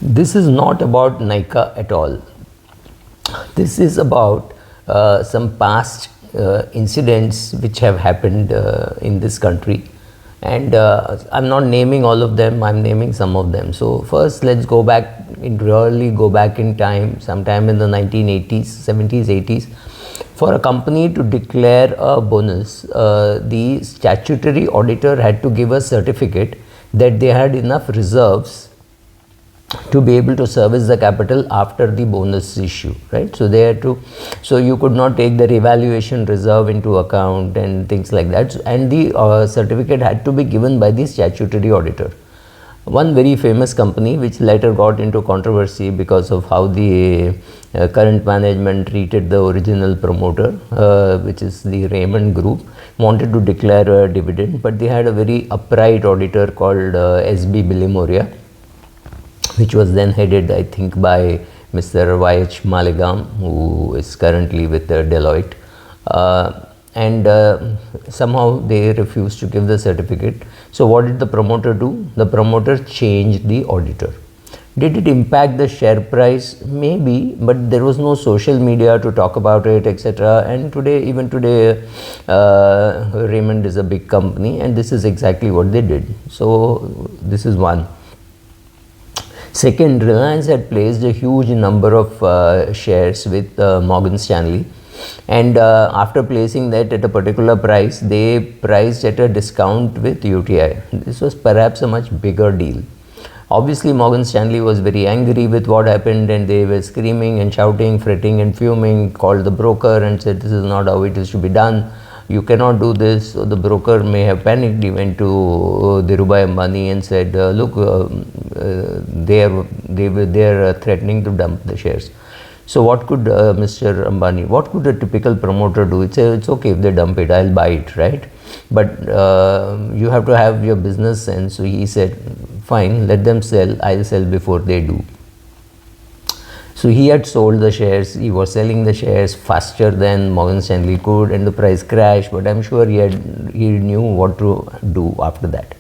This is not about Nykaa at all. This is about some past incidents which have happened in this country, and I'm not naming all of them, I'm naming some of them. So first let's go back in time, sometime in the 1980s, 70s, 80s. For a company to declare a bonus, the statutory auditor had to give a certificate that they had enough reserves to be able to service the capital after the bonus issue, right? So they had to, so you could not take the revaluation reserve into account and things like that. And the certificate had to be given by the statutory auditor. One very famous company which later got into controversy because of how the current management treated the original promoter, which is the Raymond Group, wanted to declare a dividend, but they had a very upright auditor called SB Bilimoria, which was then headed, I think, by Mr. Y.H. Maligam, who is currently with Deloitte. And somehow they refused to give the certificate. So what did the promoter do? The promoter changed the auditor. Did it impact the share price? Maybe, but there was no social media to talk about it, etc. And today, even today, Raymond is a big company, and this is exactly what they did. So this is one. Second, Reliance had placed a huge number of shares with Morgan Stanley, and after placing that at a particular price, they priced at a discount with UTI. This was perhaps a much bigger deal. Obviously, Morgan Stanley was very angry with what happened, and they were screaming and shouting, fretting and fuming, called the broker and said, this is not how it is to be done. You cannot do this. So the broker may have panicked. He went to Dhirubhai Ambani and said, look, they are threatening to dump the shares. So what could Mr. Ambani, what could a typical promoter do? It's okay if they dump it, I'll buy it, right? But you have to have your business sense. So he said, fine, let them sell, I'll sell before they do. So he had sold the shares, he was selling the shares faster than Morgan Stanley could, and the price crashed, but I'm sure he knew what to do after that.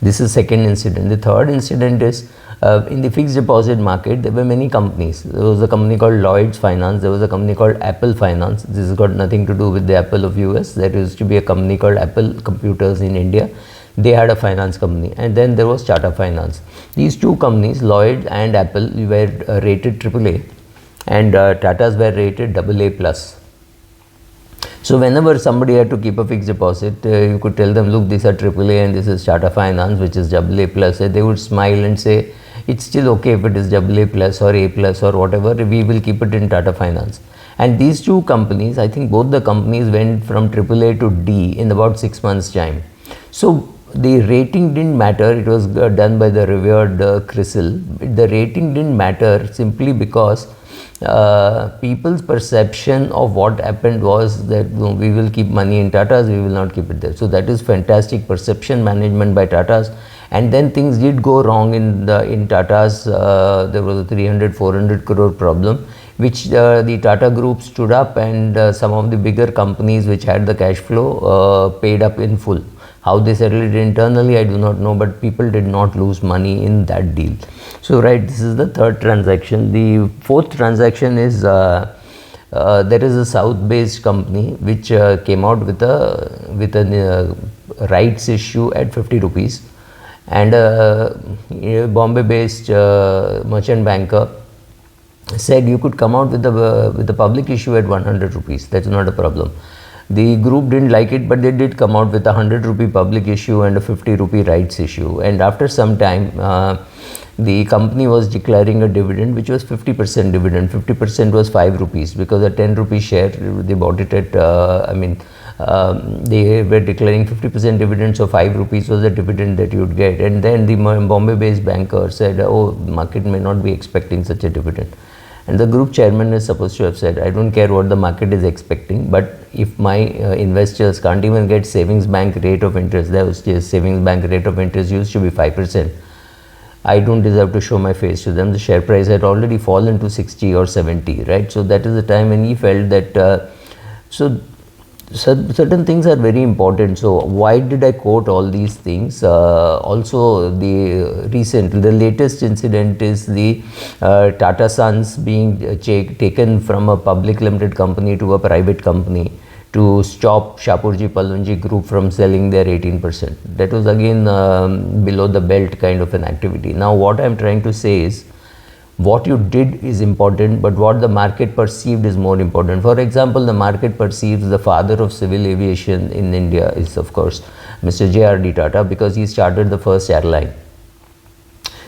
This is second incident. The third incident is in the fixed deposit market, there were many companies. There was a company called Lloyds Finance, there was a company called Apple Finance. This has got nothing to do with the Apple of US. There used to be a company called Apple Computers in India. They had a finance company, and then there was Tata Finance. These two companies, Lloyd and Apple, were rated AAA, and Tata's were rated AA+. So whenever somebody had to keep a fixed deposit, you could tell them, look, these are AAA and this is Tata Finance, which is AA+. They would smile and say, it's still okay if it is AA+ or A+ or whatever, we will keep it in Tata Finance. And these two companies, I think both the companies went from AAA to D in about 6 months' time. So the rating didn't matter. It was done by the revered CRISIL. The rating didn't matter simply because people's perception of what happened was that we will keep money in Tatas, we will not keep it there. So that is fantastic perception management by Tatas. And then things did go wrong in Tatas. There was a 300-400 crore problem, which the Tata Group stood up, and some of the bigger companies which had the cash flow paid up in full. How they settled it internally, I do not know, but people did not lose money in that deal. So, right, this is the third transaction. The fourth transaction is there is a South-based company which came out with a rights issue at 50 rupees, and a Bombay-based merchant banker said you could come out with the public issue at 100 rupees. That's not a problem. The group didn't like it, but they did come out with a 100 rupee public issue and a 50 rupee rights issue. And after some time, the company was declaring a dividend, which was 50% dividend. 50% was 5 rupees, because a 10 rupee share, they bought it at, they were declaring 50% dividend, so 5 rupees was the dividend that you would get. And then the Bombay-based banker said, oh, market may not be expecting such a dividend. And the group chairman is supposed to have said, I don't care what the market is expecting, but if my investors can't even get savings bank rate of interest, the savings bank rate of interest used to be 5%, I don't deserve to show my face to them. The share price had already fallen to 60 or 70, right? So that is the time when he felt that, so certain things are very important. So why did I quote all these things? Also, the latest incident is the Tata Sons being taken from a public limited company to a private company to stop Shapurji Pallonji group from selling their 18%. That was again below the belt kind of an activity. Now what I am trying to say is, what you did is important, but what the market perceived is more important. For example, the market perceives the father of civil aviation in India is, of course, Mr. J.R.D. Tata, because he started the first airline.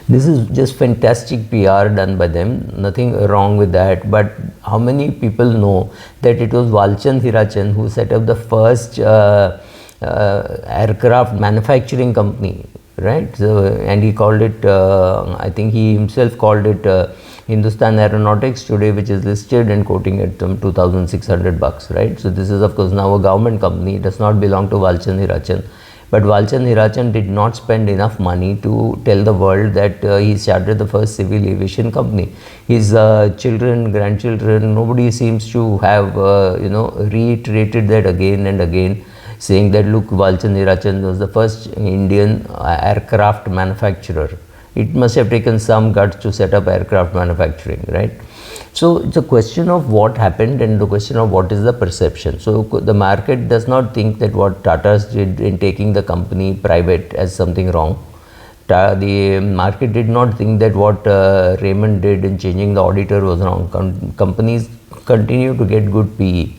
This is just fantastic PR done by them, nothing wrong with that. But how many people know that it was Walchand Hirachand who set up the first aircraft manufacturing company, right? So, and he called it, I think he himself called it Hindustan Aeronautics today, which is listed and quoting at $2,600, right? So this is of course now a government company. It does not belong to Walchand Hirachand. But Walchand Hirachand did not spend enough money to tell the world that he started the first civil aviation company. His children, grandchildren, nobody seems to have reiterated that again and again, saying that look, Walchand Hirachand was the first Indian aircraft manufacturer. It must have taken some guts to set up aircraft manufacturing, right? So it's a question of what happened and the question of what is the perception. So the market does not think that what Tata's did in taking the company private as something wrong. The market did not think that what Raymond did in changing the auditor was wrong. Companies continue to get good PE.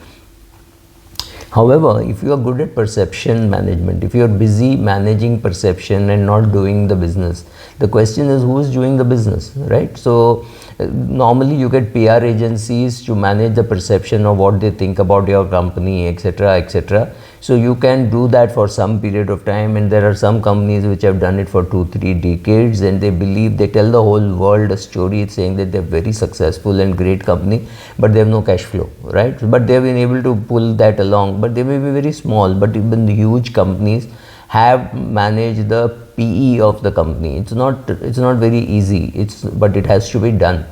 However, if you are good at perception management, if you are busy managing perception and not doing the business, the question is who is doing the business, right? So normally you get PR agencies to manage the perception of what they think about your company, etc., etc. So you can do that for some period of time, and there are some companies which have done it for 2-3 decades, and they tell the whole world a story saying that they're very successful and great company, but they have no cash flow, right? But they have been able to pull that along, but they may be very small, but even the huge companies have managed the PE of the company. It's not very easy, but it has to be done.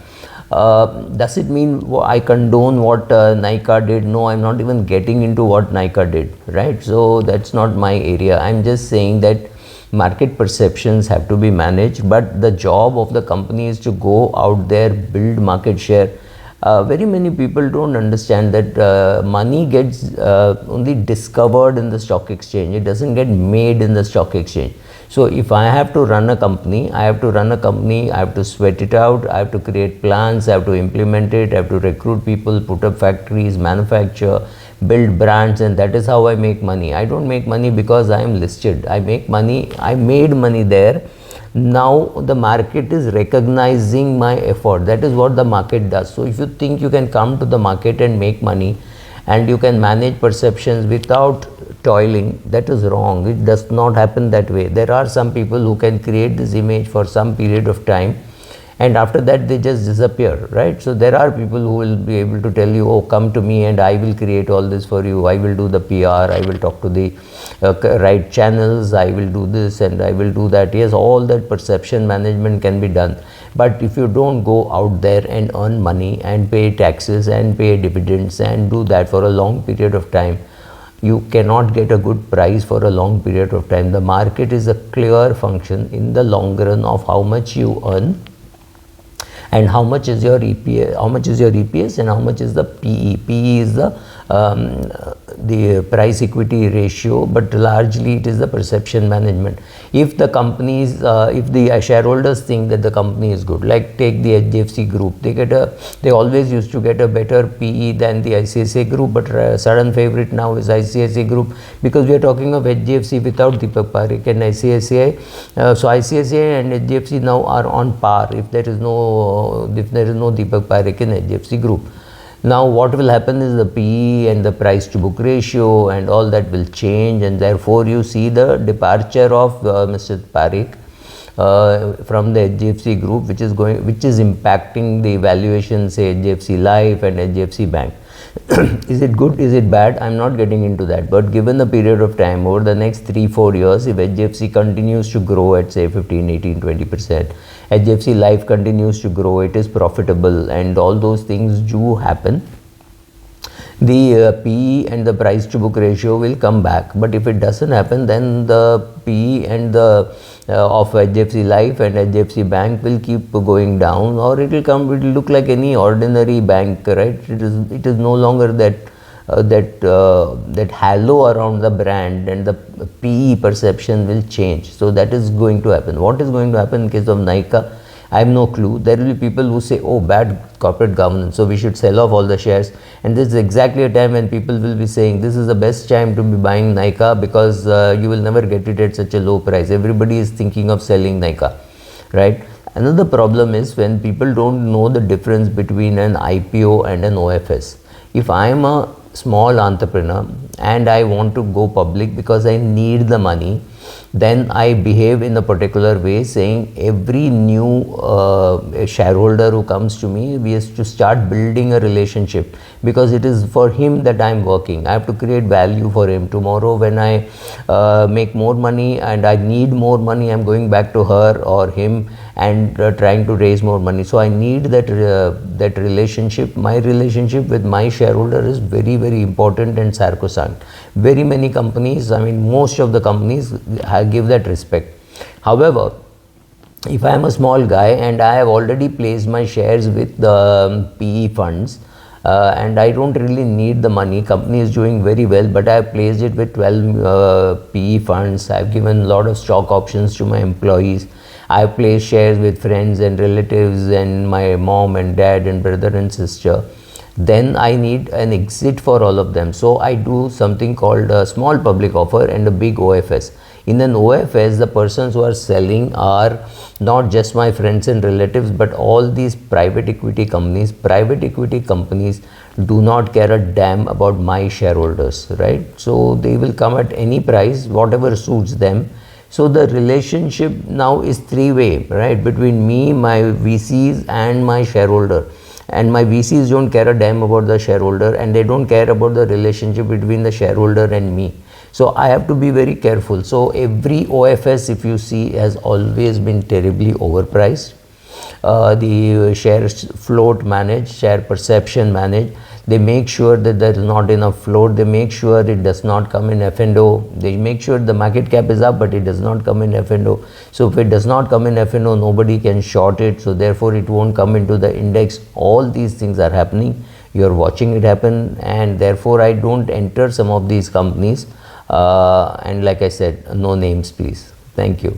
Does it mean I condone what Nykaa did? No, I'm not even getting into what Nykaa did, right? So that's not my area. I'm just saying that market perceptions have to be managed, but the job of the company is to go out there, build market share. Very many people don't understand that money gets only discovered in the stock exchange. It doesn't get made in the stock exchange. So if I have to run a company, I have to sweat it out, I have to create plans, I have to implement it, I have to recruit people, put up factories, manufacture, build brands, and that is how I make money. I don't make money because I am listed. I made money there. Now the market is recognizing my effort. That is what the market does. So if you think you can come to the market and make money and you can manage perceptions without toiling, that is wrong. It does not happen that way. There are some people who can create this image for some period of time, and after that they just disappear, right? So there are people who will be able to tell you, oh, come to me and I will create all this for you. I will do the PR, I will talk to the right channels, I will do this and I will do that. Yes, all that perception management can be done. But if you don't go out there and earn money and pay taxes and pay dividends and do that for a long period of time, you cannot get a good price for a long period of time. The market is a clear function in the long run of how much you earn and how much is your EPS, and how much is the PE. PE is the price equity ratio, but largely it is the perception management. If the companies, if the shareholders think that the company is good, like take the HDFC group, they always used to get a better PE than the ICICI group, but sudden favorite now is ICICI group, because we are talking of HDFC without Deepak Parekh and ICICI. So ICICI and HDFC now are on par if there is no Deepak Parekh in HDFC group. Now what will happen is the PE and the price to book ratio and all that will change, and therefore you see the departure of Mr. Parekh from the HDFC group, which is impacting the valuation, say HDFC Life and HDFC Bank. Is it good? Is it bad? I'm not getting into that. But given a period of time, over the next 3-4 years, if HDFC continues to grow at say 15, 18, 20%, HDFC Life continues to grow, it is profitable, and all those things do happen, the PE and the price to book ratio will come back. But if it doesn't happen, then the PE and the of HDFC Life and HDFC Bank will keep going down, or it will look like any ordinary bank, right? It is no longer that halo around the brand, and the PE perception will change. So that is going to happen. What is going to happen in case of Nykaa? I have no clue. There will be people who say, oh, bad corporate governance, so we should sell off all the shares. And this is exactly a time when people will be saying, this is the best time to be buying Nykaa, because you will never get it at such a low price. Everybody is thinking of selling Nykaa, right? Another problem is when people don't know the difference between an IPO and an OFS. If I am a small entrepreneur and I want to go public because I need the money, then I behave in a particular way, saying every new shareholder who comes to me, we have to start building a relationship, because it is for him that I am working. I have to create value for him. Tomorrow when I make more money and I need more money, I am going back to her or him and trying to raise more money. So I need that relationship. My relationship with my shareholder is very, very important and sacrosanct. Very many companies, I mean most of the companies give that respect. However, if I am a small guy and I have already placed my shares with the PE funds, and I don't really need the money, company is doing very well, but I have placed it with 12 PE funds, I have given a lot of stock options to my employees, I have placed shares with friends and relatives and my mom and dad and brother and sister, then I need an exit for all of them. So I do something called a small public offer and a big OFS. In an OFS, the persons who are selling are not just my friends and relatives, but all these private equity companies. Private equity companies do not care a damn about my shareholders, right? So they will come at any price, whatever suits them. So the relationship now is three-way, right? Between me, my VCs and my shareholder. And my VCs don't care a damn about the shareholder, and they don't care about the relationship between the shareholder and me. So I have to be very careful. So every OFS, if you see, has always been terribly overpriced. The share float managed, share perception managed. They make sure that there is not enough float. They make sure it does not come in F&O. They make sure the market cap is up, but it does not come in F&O. So if it does not come in F&O, nobody can short it. So therefore, it won't come into the index. All these things are happening. You are watching it happen, and therefore I don't enter some of these companies. And like I said, no names, please. Thank you.